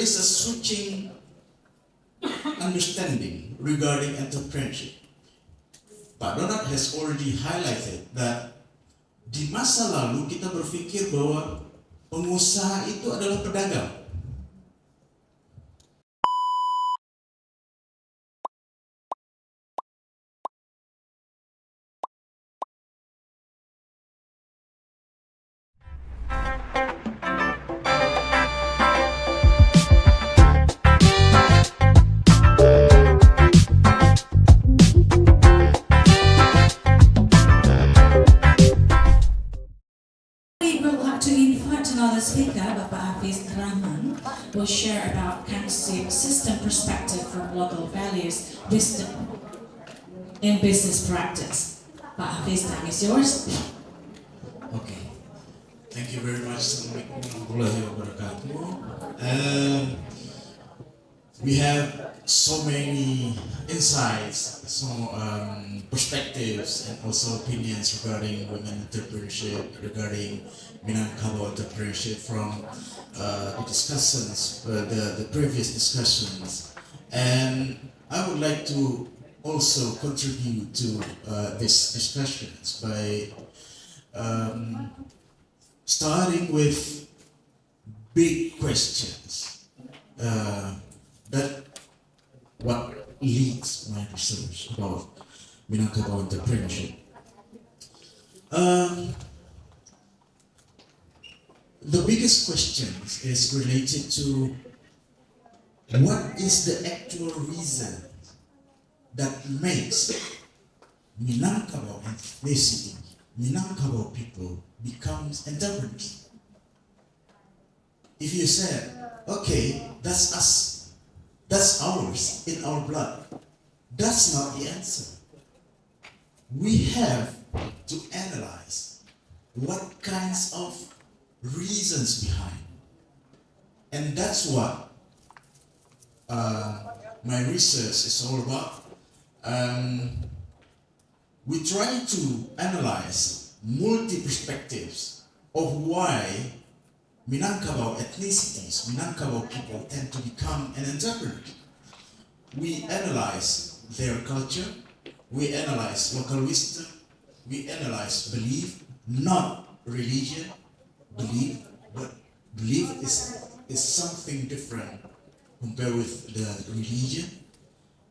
is a switching understanding regarding entrepreneurship. Pak Donat has already highlighted that di masa lalu kita berpikir bahwa pengusaha itu adalah pedagang. Speaker, Bapak Hafiz Rahman, will share about Kangsi system perspective from local values, wisdom in business practice. Pak Hafiz, time is yours. Okay, thank you very much. Assalamualaikum warahmatullahi wabarakatuh. We have so many insights, perspectives, and also opinions regarding women entrepreneurship, regarding Minangkabau entrepreneurship from the discussions, the previous discussions, and I would like to also contribute to these discussions by starting with big questions. That what leads my research about Minangkabau entrepreneurship. The biggest questions is related to what is the actual reason that makes Minangkabau ethnicity, Minangkabau people becomes entrepreneurs. If you said, okay, that's us, that's ours, in our blood, that's not the answer. We have to analyze what kinds of reasons behind, and that's what my research is all about. We try to analyze multi-perspectives of why Minangkabau ethnicities, Minangkabau people tend to become an entrepreneur. We analyze their culture, we analyze local wisdom, we analyze belief, not religion. Belief, but belief is something different compared with the religion.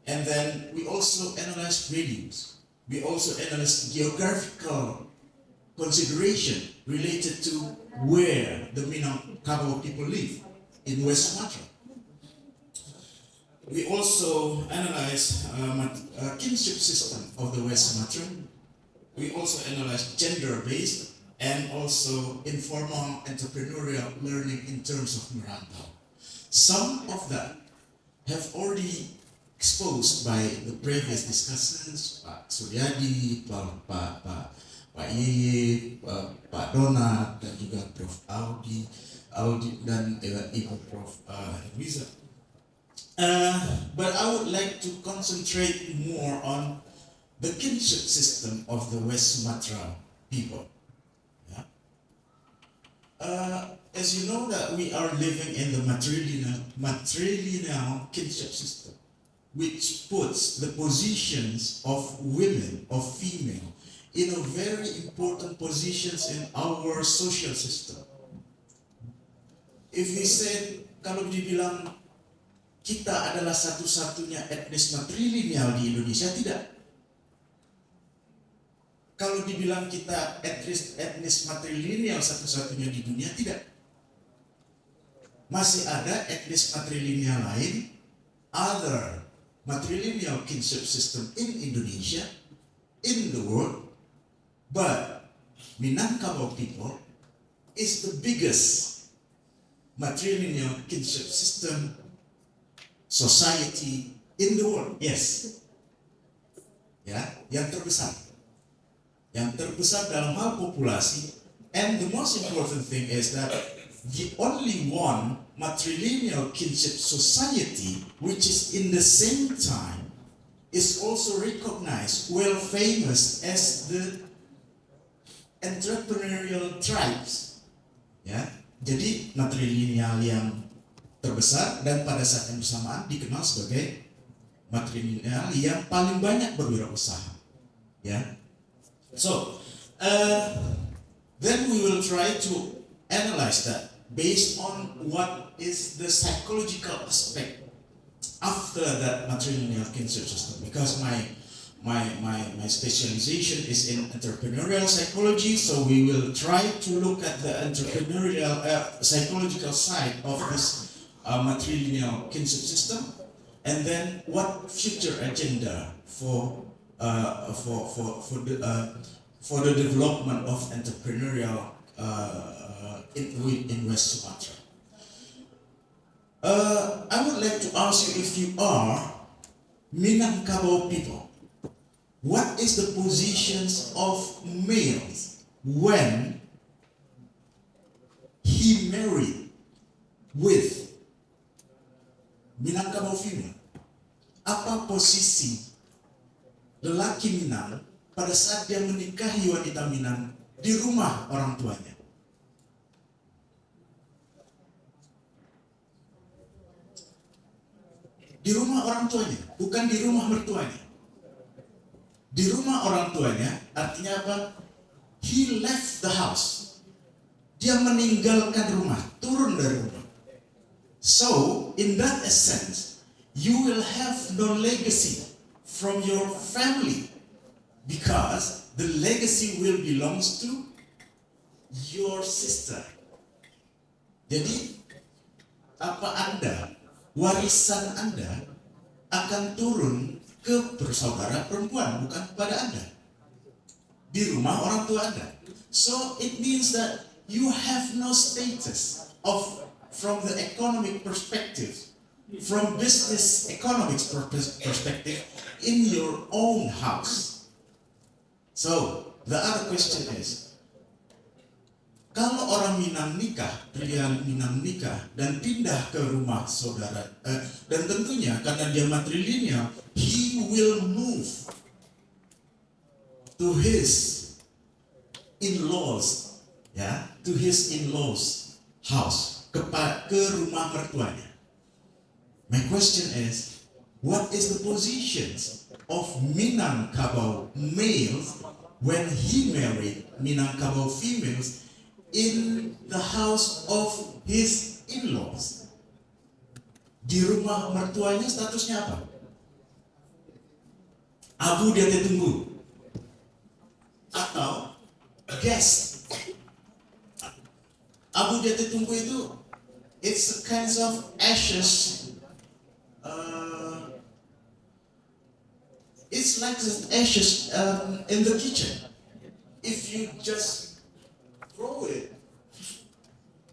And then we also analyze values. We also analyze geographical consideration related to where the Minangkabau people live in West Sumatra. We also analyze kinship system of the West Sumatra. We also analyze gender-based and also informal entrepreneurial learning in terms of merantau. Some of that have already exposed by the previous discussions, Pak Suryadi, Pak Yeye, Pak Donat, dan juga Prof. Audi dan Ibu Prof. Riza. But I would like to concentrate more on the kinship system of the West Sumatra people. As you know that we are living in the matrilineal kinship system, which puts the positions of women, of female, in a very important positions in our social system. If we say, kalau dibilang kita adalah satu-satunya etnis matrilineal di Indonesia, tidak. Kalau dibilang kita etnis matrilineal satu-satunya di dunia, tidak. Masih ada etnis matrilineal lain, other matrilineal kinship system in Indonesia, in the world, but Minangkabau people is the biggest matrilineal kinship system society in the world. Yes. Ya, yang terbesar. Yang terbesar dalam hal populasi, and the most important thing is that the only one matrilineal kinship society which is in the same time is also recognized, well famous as the entrepreneurial tribes. Ya, jadi matrilineal yang terbesar dan pada saat yang bersamaan dikenal sebagai matrilineal yang paling banyak berwirausaha. Ya, so then we will try to analyze that based on what is the psychological aspect after that matrilineal kinship system. Because my specialization is in entrepreneurial psychology, so we will try to look at the entrepreneurial psychological side of this matrilineal kinship system, and then what future agenda for the development of entrepreneurial in West Sumatra. I would like to ask you, if you are Minangkabau people, what is the positions of males when he married with Minangkabau female? Apa posisi lelaki Minang pada saat dia menikahi wanita Minang di rumah orang tuanya? Di rumah orang tuanya, bukan di rumah mertuanya. Di rumah orang tuanya artinya apa? He left the house. Dia meninggalkan rumah, turun dari rumah. So, in that essence, you will have no legacy from your family, because the legacy will belongs to your sister. Jadi, warisan Anda akan turun ke bersaudara perempuan, bukan kepada Anda. Di rumah orang tua Anda. So it means that you have no status from the economic perspective, from business economics perspective in your own house. So the other question is, kalau orang Minang nikah, pria Minang nikah dan pindah ke rumah saudara, dan tentunya karena dia matrilineal, he will move to his in-laws, ya, to his in-laws house, ke rumah mertuanya. My question is, what is the positions of Minangkabau males when he married Minangkabau females in the house of his in-laws? Di rumah mertuanya statusnya apa? Abu dia tunggu atau guest? Abu dia tunggu itu, it's a kind of ashes. It's like the ashes in the kitchen. If you just throw it,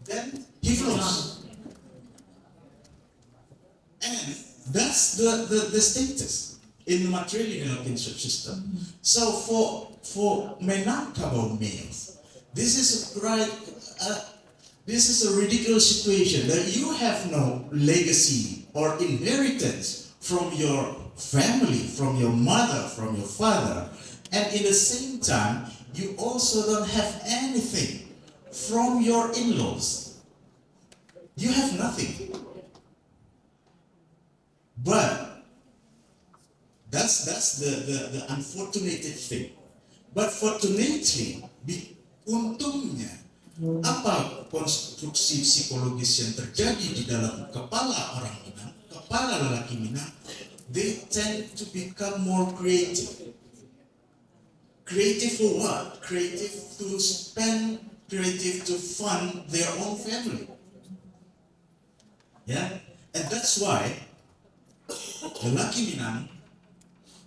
then he flows. And that's the status in the matrilineal kinship system. So for Minangkabau males, this is a ridiculous situation that you have no legacy or inheritance from your family, from your mother, from your father, and in the same time, you also don't have anything from your in-laws. You have nothing. But that's the unfortunate thing. But fortunately, untungnya, apa konstruksi psikologis yang terjadi di dalam kepala orang Minang, kepala lelaki Minang, they tend to become more creative. Creative for what? Creative to spend, creative to fund their own family. Yeah? And that's why the lucky Minang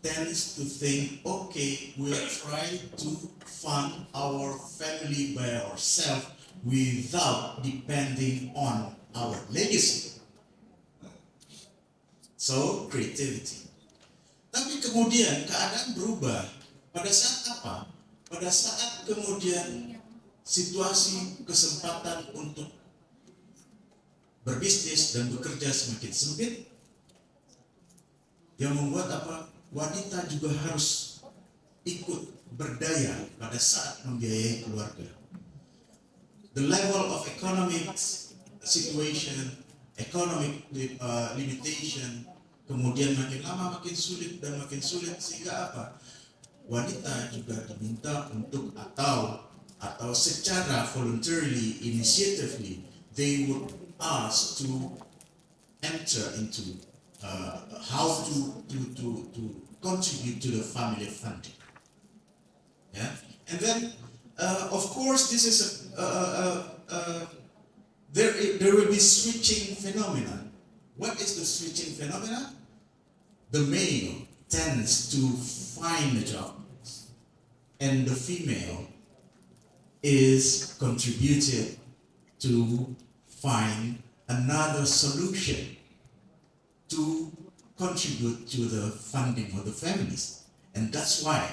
tends to think, okay, we'll try to fund our family by ourselves without depending on our legacy. So, creativity. Tapi kemudian keadaan berubah. Pada saat apa? Pada saat kemudian situasi kesempatan untuk berbisnis dan bekerja semakin sempit, yang membuat apa? Wanita juga harus ikut berdaya pada saat membiayai keluarga. The level of economic situation economic limitation, kemudian makin lama makin sulit dan makin sulit, sehingga apa? Wanita juga diminta untuk atau secara voluntarily, initiatively, they would ask to enter into how to contribute to the family funding. Yeah, and then of course this is there will be switching phenomenon. What is the switching phenomenon? The male tends to find a job, and the female is contributed to find another solution to contribute to the funding of the families. And that's why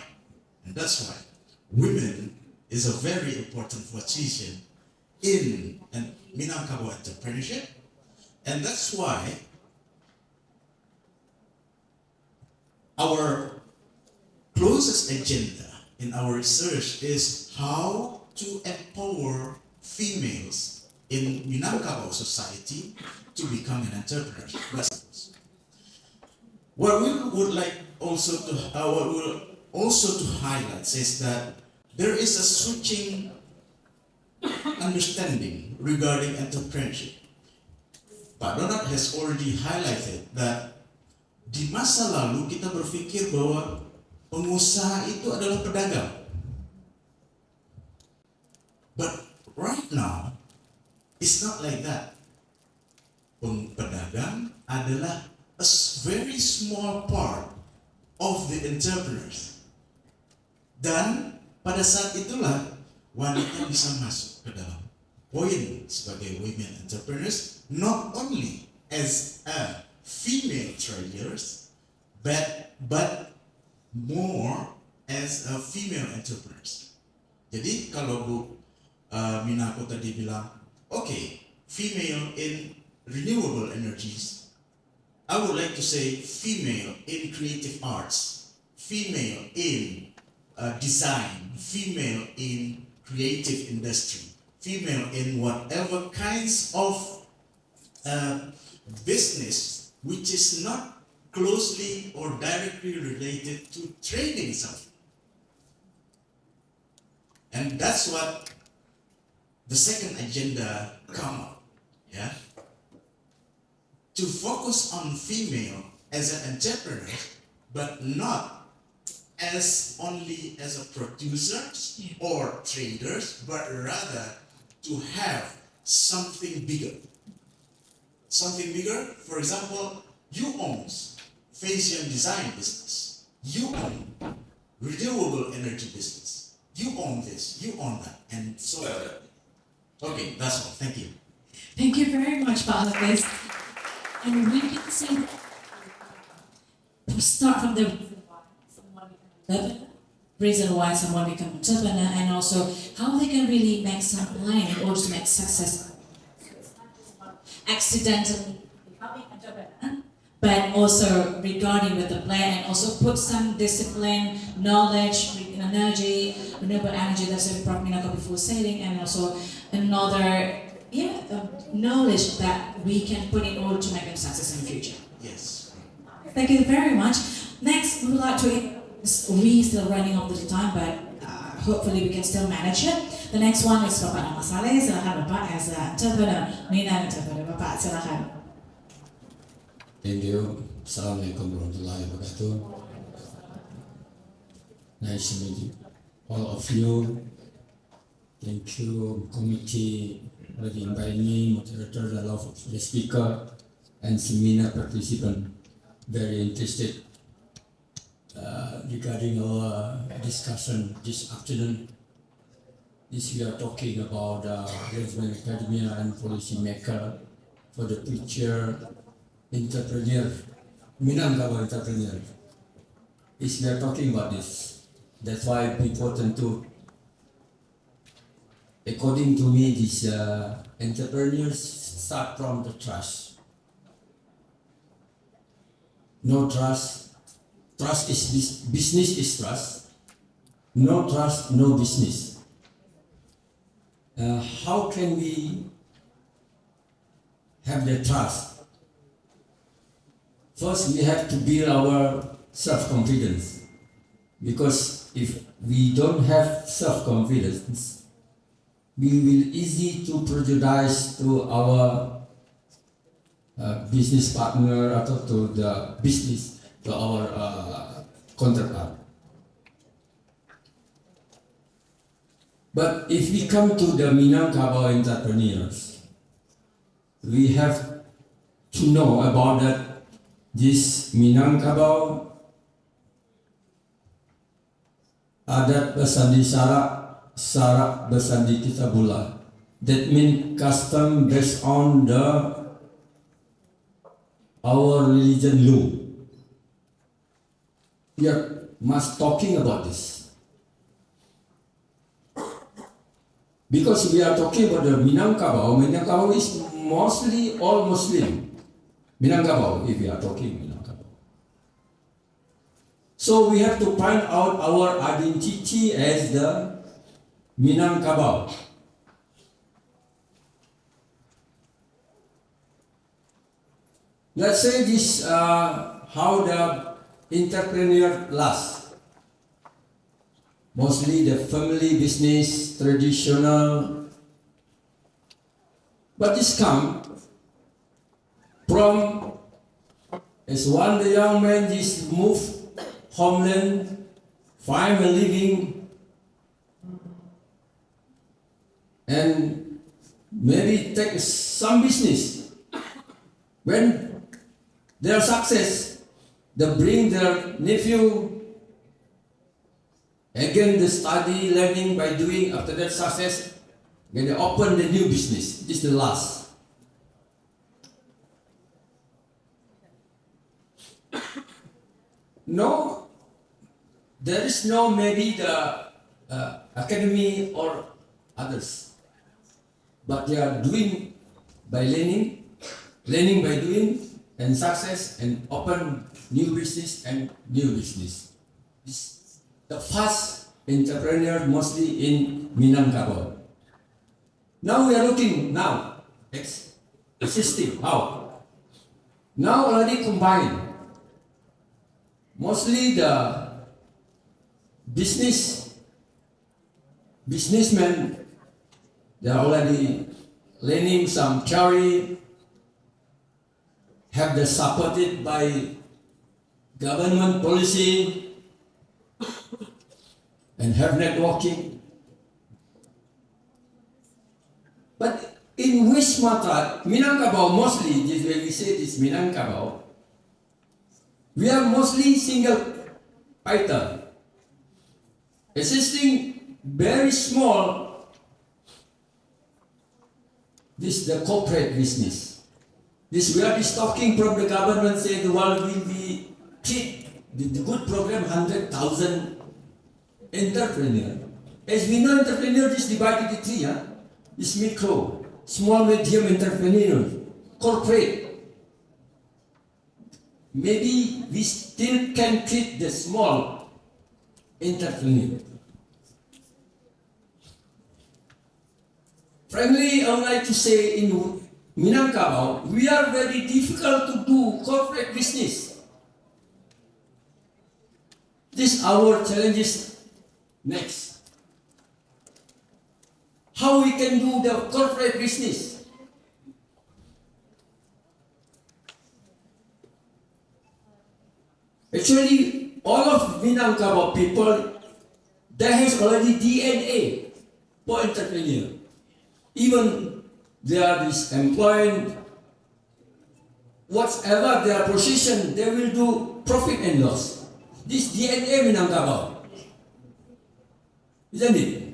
women is a very important position in Minangkabau entrepreneurship. And that's why our closest agenda in our research is how to empower females in Minangkabau society to become an entrepreneur. What we would like also to highlight is that there is a switching understanding regarding entrepreneurship. Pak Donat has already highlighted that di masa lalu kita berpikir bahwa pengusaha itu adalah pedagang. But right now, it's not like that. Pedagang adalah a very small part of the entrepreneurs. Dan pada saat itulah wanita bisa masuk ke dalam poin sebagai women entrepreneurs, not only as a female traders, but more as a female entrepreneurs. Jadi kalau Bu Minako tadi bilang, okay, female in renewable energies, I would like to say female in creative arts, female in design, female in creative industry, female in whatever kinds of business which is not closely or directly related to trading something. And that's what the second agenda come up, yeah? To focus on female as an entrepreneur, but not as only as a producers or traders, but rather to have something bigger. Something bigger, for example, you own fashion design business, you own renewable energy business, you own this, you own that, and so on. Okay, that's all. Thank you. Thank you very much, Pak Hafiz. And we can see, start from the reason why someone become entrepreneur, and also how they can really make some plan in order to make success. Accidentally becoming entrepreneur, but also regarding with the plan, and also put some discipline, knowledge, energy, renewable energy that's probably not before sailing, and also another knowledge that we can put in order to make them success in the future. Yes. Thank you very much. Next, we would like to, we still running over the time, but hopefully we can still manage it. The next one is Bapak Nama Saleh. Silakan Bapak as an entrepreneur, Minang entrepreneur. Bapak silakan. Thank you. Assalamualaikum warahmatullahi wabarakatuh. Nice to meet you, all of you. Thank you, committee, for inviting me, moderator, the speaker, and seminar participant. Very interested regarding our discussion this afternoon. This we are talking about management academia and policy maker for the future entrepreneur, Minangkabau entrepreneur. Is we are talking about this. That's why it's important to, according to me, these entrepreneurs start from the trust. No trust. Trust is business is trust. No trust, no business. How can we have the trust. First, we have to build our self-confidence. Because if we don't have self-confidence, we will easy to prejudice to our business partner or to the business, to our counterpart. But if we come to the Minangkabau entrepreneurs, we have to know about that this Minangkabau adat bersandi syarak bersandi kitabullah. That means custom based on our religion law. We are must talking about this. Because we are talking about the Minangkabau. Minangkabau is mostly all Muslim. Minangkabau, if we are talking Minangkabau. So we have to find out our identity as the Minangkabau. Let's say this how the entrepreneur lasts. Mostly the family business, traditional. But this come from as one the young man just move homeland, find a living, and maybe take some business. When they are success, they bring their nephew. Again, they study, learning by doing. After that success, then they open the new business. This is the last. No, there is no maybe the academy or others, but they are doing by learning by doing, and success, and open new business and new business. This the first entrepreneur mostly in Minangkabau. Now we are looking existing how. Now already combined. Mostly the businessmen, they are already learning some theory, have they supported by government policy, and have networking. But in which matter, Minangkabau mostly, when we say this Minangkabau, we are mostly single item. Existing very small, this the corporate business. This we are talking from the government say the world will be treat the good program 100,000 entrepreneur. As we know, entrepreneur is divided into three. Is micro, small, medium entrepreneur, corporate. Maybe we still can treat the small entrepreneur. Frankly, I would like to say in Minangkabau, we are very difficult to do corporate business. This our challenges next. How we can do the corporate business? Actually, all of Minangkabau people, they has already DNA for entrepreneur. Even they are employed, whatever their position, they will do profit and loss. This DNA Minangkabau, isn't it?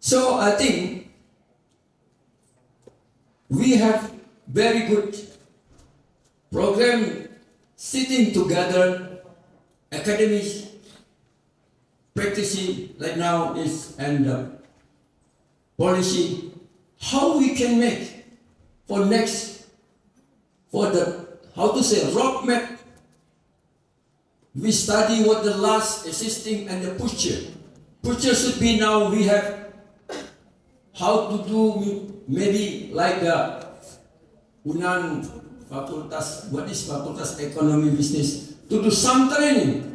So I think we have very good program sitting together, academics, practicing right now is and policy, how we can make for next, for the, how to say, roadmap. We study what the last existing and the future. Future should be now we have how to do maybe like the Unan fakultas, what is fakultas economy business, to do some training.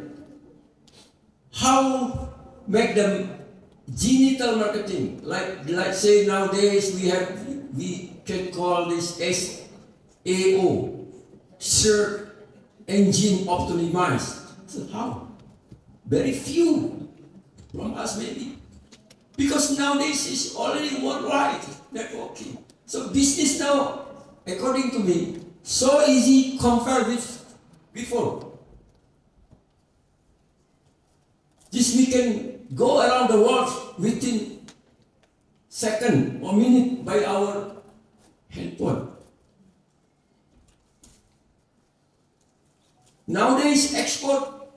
How make them genital marketing, like say nowadays we can call this SAO, search engine optimized. So how? Very few from us maybe. Because nowadays is already worldwide networking. So business now, according to me, so easy compared with before. This we can go around the world within second or minute by our handphone. Nowadays export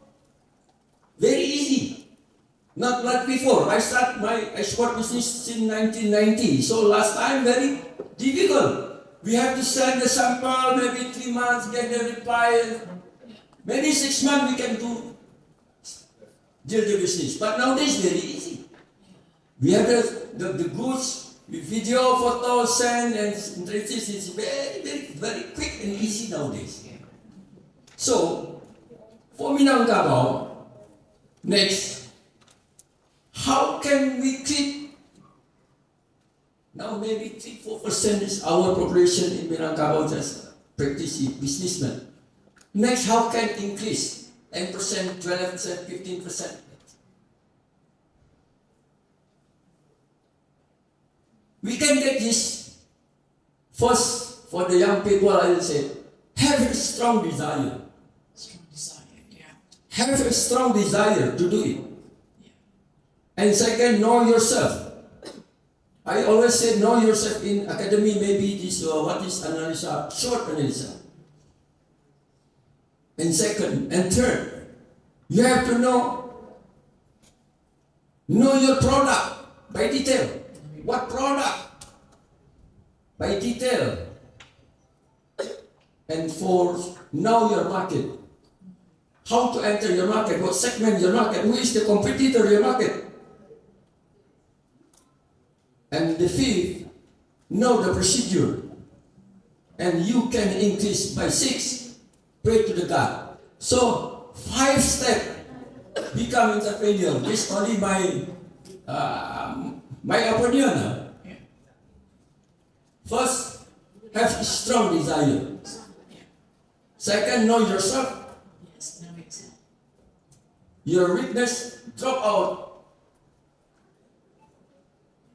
very easy, not like before. I start my export business in 1990, so last time very difficult. We have to send the sample, maybe 3 months, get the reply. Maybe 6 months we can do the business. But nowadays very easy. We have the goods, with video, photo, send, and traces. It's very quick and easy nowadays. So, for Minangkabau, next, how can we keep, now maybe 3-4% is our population in Minangkabau just practicing businessmen. Next, how can increase 10%, 12%, 15%? We can get this. First, for the young people, I will say, have a strong desire. Strong desire, yeah. Have a strong desire to do it. Yeah. And second, know yourself. I always say know yourself in academy, maybe this, what is analysis, short analysis. And second, and third, you have to know your product by detail. What product? By detail. And fourth, know your market. How to enter your market, what segment your market, who is the competitor in your market. And the fifth, know the procedure. And you can increase by 6, pray to the God. So 5 steps, become entrepreneur. This only my opinion. First, have strong desire. Second, know yourself. Yes, know yourself. Your weakness, drop out.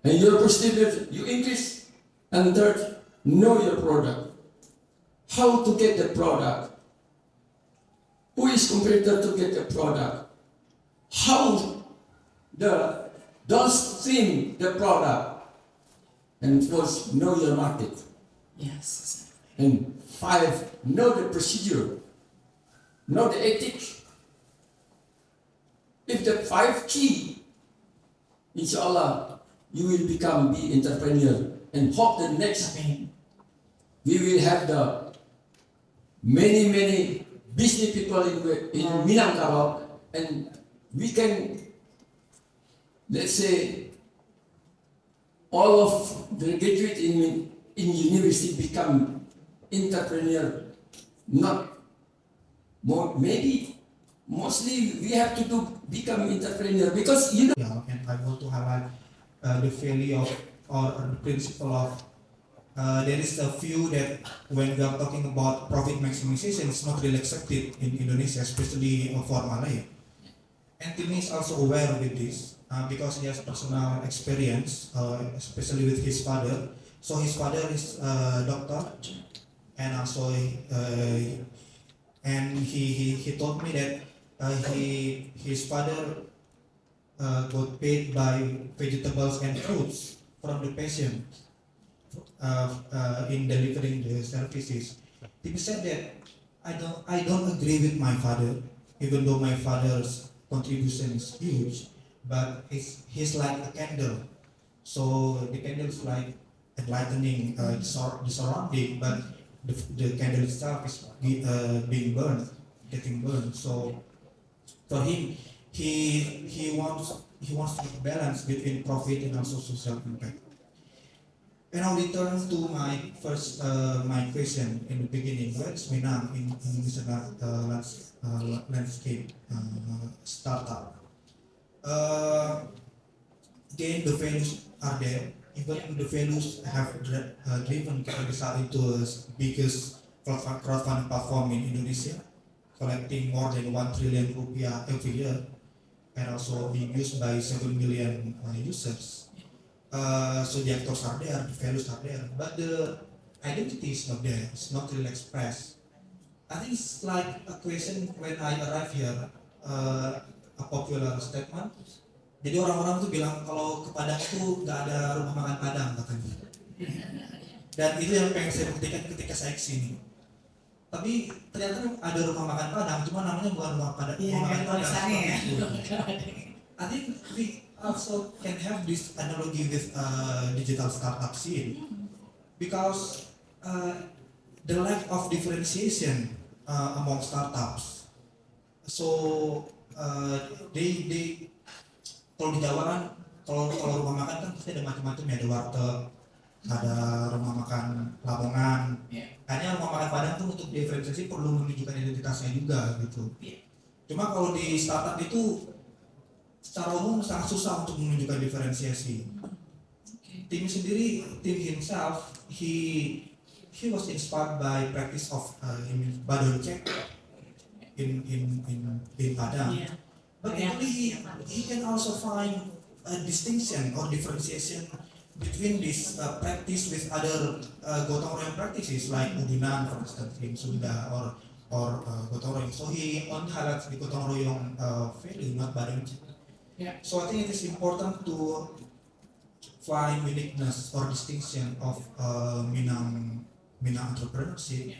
And your positivity, you increase. And third, know your product. How to get the product? Who is competitor to get the product? How the downstream the product? And fourth, know your market. Yes, exactly. And 5, know the procedure, know the ethics. If the 5 key, inshallah, you will be entrepreneur. And hope the next we will have the many business people in Minangkabau, and we can, let's say, all of the graduate in university become entrepreneur. Not more, maybe mostly we have to become entrepreneur because you know. Yeah, and I want to highlight the value of or the principle of there is a view that when we are talking about profit maximization, it's not really accepted in Indonesia, especially for Malay. And Tini is also aware with this because he has personal experience, especially with his father. So his father is a doctor, and also and he told me that his father got paid by vegetables and fruits from the patient in delivering the services. He said that I don't agree with my father, even though my father's contribution is huge, but he's like a candle. So the candle is like enlightening the surrounding, but the candle itself is being burned, getting burned. So for him, he wants to balance between profit and also social impact. And I'll return to my first my question in the beginning. Where's Minang in Indonesian landscape startup? Again, the values are there. Even the values have driven Capital into the biggest crowdfunding platform in Indonesia, collecting more than 1 trillion rupiah every year, and also being used by 7 million users. So the actors are there, the values are there, but the identity is not there. It's not really expressed. I think it's like a question when I arrive here, a popular statement. Jadi orang-orang tuh bilang kalau ke Padang tuh nggak ada rumah makan Padang katanya. Dan itu yang pengen saya buktikan ketika saya kesini. Tapi ternyata ada rumah makan Padang, cuma namanya bukan rumah Padang. Rumah makan Padang. I think we also can have this analogy with digital startup scene because the lack of differentiation among startups. So they kalau di Jawa kan kalau rumah makan kan pasti ada macam-macam ya, ada warteg, ada rumah makan Lamongan. Hanya rumah makan Padang tuh untuk diferensiasi perlu menunjukkan identitasnya juga gitu. Cuma kalau di startup itu secara umum sangat susah untuk menunjukkan diferensiasi. Tim sendiri, tim himself, he was inspired by practice of Badon check in Padang. But actually, he can also find a distinction or differentiation between this practice with other gotong royong practices like udunan, for instance, in Sunda or gotong royong. So he only highlights the gotong royong value, not Badon. So I think it is important to find uniqueness or distinction of Minang entrepreneurship.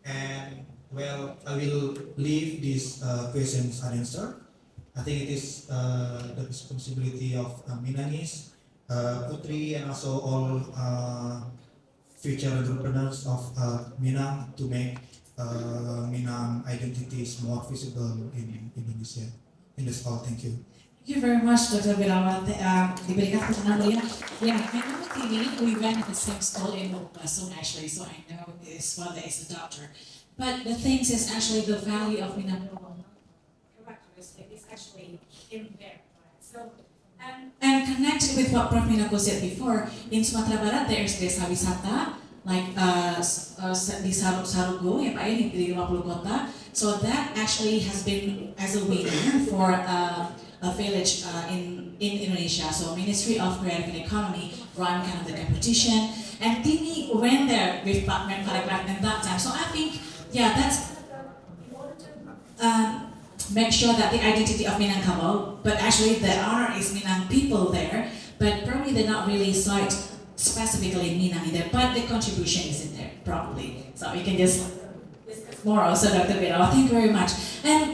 And well, I will leave these questions unanswered. I think it is the responsibility of Minangese, Putri, and also all future entrepreneurs of Minang to make Minang identities more visible in Indonesia. In this all, thank you. Thank you very much, Dr. Birawat. Diberikan perkenalan. Yeah, I know TV, we went to the same school in Merupakan actually, so I know his father is a doctor. But the thing is actually the value of Minang characteristic is actually in there. So, and connected with what Prof. Minako said before, in Sumatera Barat there's desa wisata, like di Sarugo, ya Pak ya, di 50 kota. So that actually has been as a winner for a village in Indonesia. So Ministry of Creative and Economy run kind of the competition, and Tini went there with Pak Menparekraf at that time. So I think, yeah, that's make sure that the identity of Minangkabau, but actually the honor is Minang people there, but probably they're not really cite specifically Minang in there, but the contribution is in there probably. So we can just discuss more also, Dr. Birawa. Thank you very much. And